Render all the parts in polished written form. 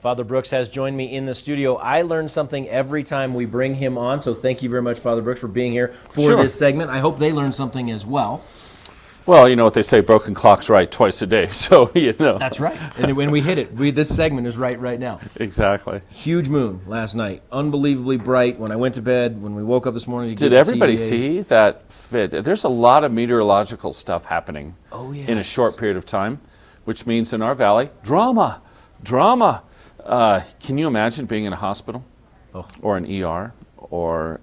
Father Brooks has joined me in the studio. I learn something every time we bring him on, so thank you very much, Father Brooks, for being here for this segment. I hope they learn something as well. Well, you know what they say, broken clock's right twice a day, so you know. That's right. And when we hit it, this segment is right now. Exactly. Huge moon last night. Unbelievably bright. When I went to bed, when we woke up this morning. Did everybody see that fit? There's a lot of meteorological stuff happening in a short period of time, which means in our valley, drama. Can you imagine being in a hospital or an ER or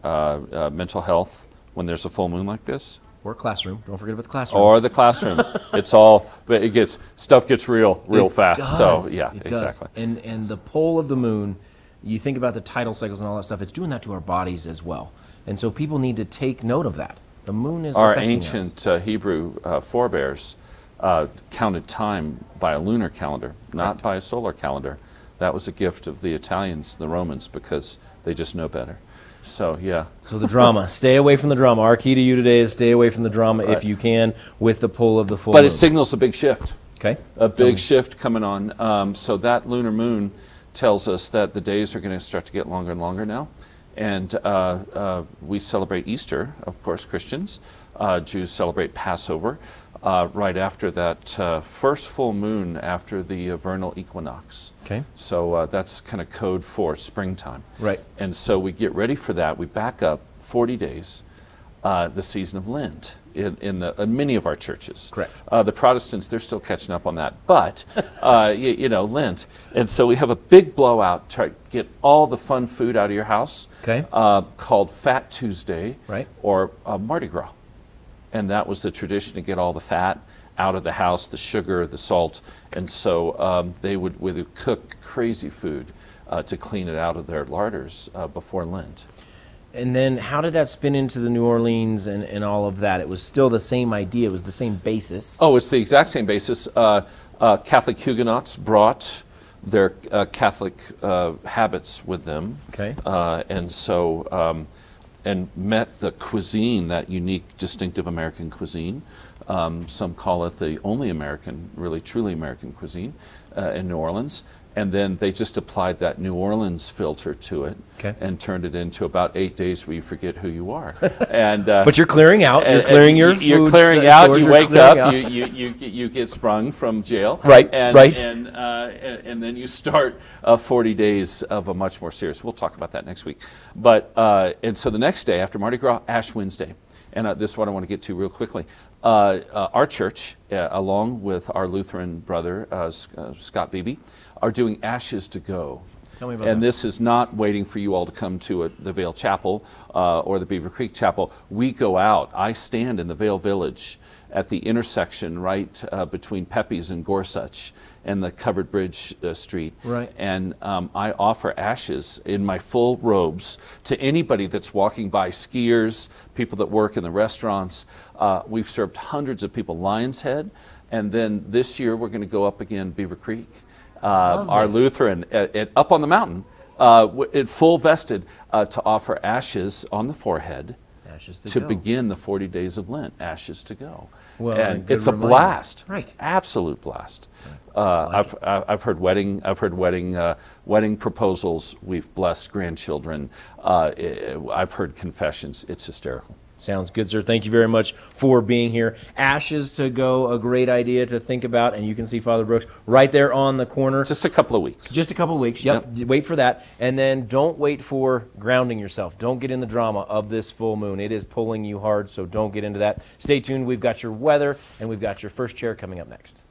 mental health when there's a full moon like this? Or classroom. Don't forget about the classroom. Or the classroom. It's all, but stuff gets real fast. Does. So yeah, it exactly. Does. And the pull of the moon, you think about the tidal cycles and all that stuff, it's doing that to our bodies as well. And so people need to take note of that. The moon is affecting us. Our ancient Hebrew forebears counted time by a lunar calendar, not by a solar calendar. That was a gift of the Italians, the Romans, because they just know better. So, yeah. So the drama. Stay away from the drama. Our key to you today is stay away from the drama if you can with the pull of the full moon. But it signals a big shift. Okay. A big shift coming on. So that lunar moon tells us that the days are going to start to get longer and longer now. And we celebrate Easter, of course, Christians. Jews celebrate Passover. Right after that first full moon after the vernal equinox. Okay. So that's kind of code for springtime. Right. And so we get ready for that. We back up 40 days, the season of Lent in many of our churches. Correct. The Protestants, they're still catching up on that. But, Lent. And so we have a big blowout to get all the fun food out of your house. Okay. Called Fat Tuesday. Right. Or Mardi Gras. And that was the tradition to get all the fat out of the house, the sugar, the salt. And so they would cook crazy food to clean it out of their larders before Lent. And then how did that spin into the New Orleans and all of that? It was still the same idea. It was the same basis. Oh, it's the exact same basis. Catholic Huguenots brought their Catholic habits with them. Okay. And so... and met the cuisine, that unique, distinctive American cuisine. Some call it the only American, really truly American cuisine in New Orleans. And then they just applied that New Orleans filter to it and turned it into about 8 days where you forget who you are. And but you're clearing out. You're clearing your food. You're clearing out. You wake up. You get sprung from jail. Right. And, right. And then you start 40 days of a much more serious. We'll talk about that next week. But and so the next day after Mardi Gras, Ash Wednesday. And this is what I want to get to real quickly. Our church, along with our Lutheran brother, Scott Beebe, are doing Ashes to Go. Tell me about and that. This is not waiting for you all to come to the Vail Chapel or the Beaver Creek Chapel. We go out. I stand in the Vail Village at the intersection right between Pepe's and Gorsuch and the Covered Bridge Street. Right. And I offer ashes in my full robes to anybody that's walking by, skiers, people that work in the restaurants. We've served hundreds of people Lion's Head. And then this year we're going to go up again Beaver Creek. Our Lutheran up on the mountain, full vested, to offer ashes on the forehead to begin the 40 days of Lent. Ashes to go. Well, and it's a blast, right? Absolute blast. I've heard wedding proposals. We've blessed grandchildren. I've heard confessions. It's hysterical. Sounds good, sir. Thank you very much for being here. Ashes to Go, a great idea to think about, and you can see Father Brooks right there on the corner. Just a couple of weeks. Just a couple of weeks, yep. Wait for that. And then don't wait for grounding yourself. Don't get in the drama of this full moon. It is pulling you hard, so don't get into that. Stay tuned. We've got your weather, and we've got your first chair coming up next.